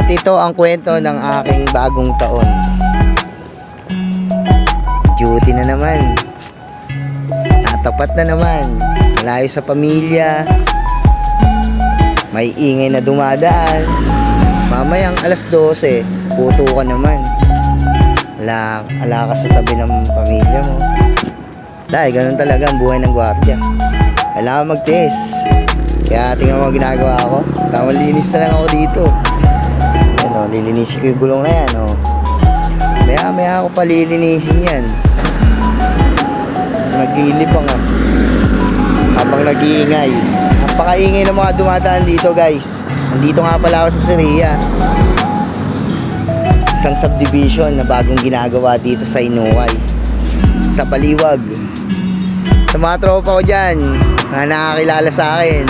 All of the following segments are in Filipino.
At ito ang kwento ng aking bagong taon. Duty na naman. Natapat na naman. Malayo sa pamilya. May ingay na dumadaan. Mamayang alas 12, puto ka naman. Ala ka sa tabi ng pamilya mo. Dahil ganun talaga ang buhay ng gwardiya. Kailangan mag-test. Kaya tingnan mo ginagawa ko. Tamang linis na lang ako dito. Ano, lilinisin ko yung gulong na yan. Oh. Maya ako pa lilinisin yan. Naglilipang ah. Habang nag-iingay. Napakaingay ng mga dumadaan dito guys. Nandito nga pala ako sa Siria. Isang subdivision na bagong ginagawa dito sa Inuway. Sa Baliwag. Sa mga tropa ko dyan na nakakilala sa akin,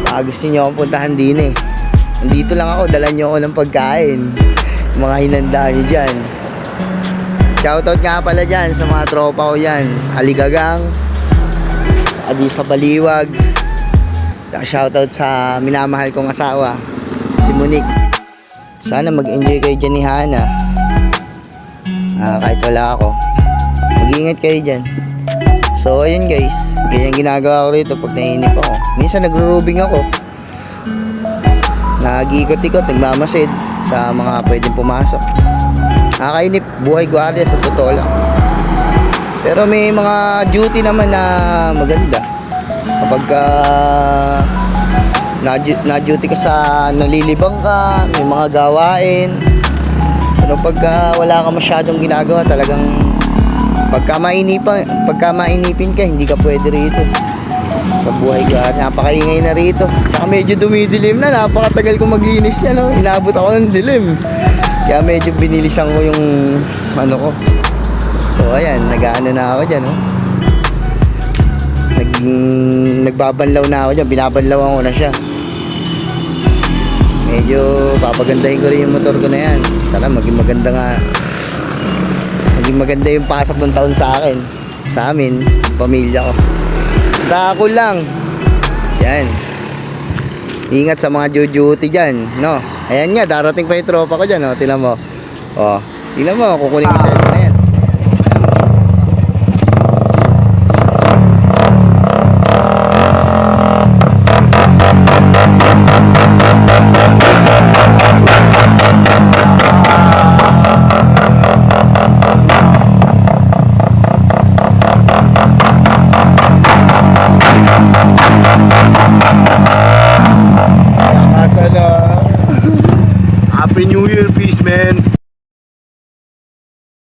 baka gusto nyo akong puntahan din eh. Nandito lang ako, dala nyo ako ng pagkain. Mga hinanda nyo dyan. Shoutout nga pala dyan sa mga tropa ko dyan. Aligagang, adi sa Baliwag. Shoutout sa minamahal kong asawa, si Monique. Sana mag-enjoy kayo dyan ni Hana. Kahit wala ako, mag-iingat kayo dyan. So ayun guys, ganyan ginagawa ko rito pag naiinip ako. Minsan nagro-rubing ako. Nag-iikot-ikot, nagmamasid sa mga pwedeng pumasok. Nakakainip, buhay gwardiya sa totoo lang. Pero may mga duty naman na maganda. Kapag na-duty ka sa nalilibang ka, may mga gawain. Pero pagka wala ka masyadong ginagawa, talagang pagka mainipin ka, hindi ka pwede rito. Sa buhay ka, napakaingay na rito. Tsaka medyo dumidilim na, napakatagal ko maglinis yan. No? Inabot ako ng dilim. Kaya medyo binilisan ko yung ano ko. So ayan, nag-ano na ako dyan. No? Nagbabanlaw na ako dyan, binabanlawan ko na siya. Medyo papagandahin ko rin yung motor ko na yan. Sana maging maganda nga. Maging maganda yung pasok ng taon sa akin. Sa amin, pamilya ko. Basta ako lang. Yan. Ingat sa mga duty dyan, no? Ayan nga, darating pa yung tropa ko dyan, no? Tingnan mo. Oh, tingnan mo, kukunin ko sa cellphone na yan. Happy New Year, peace man.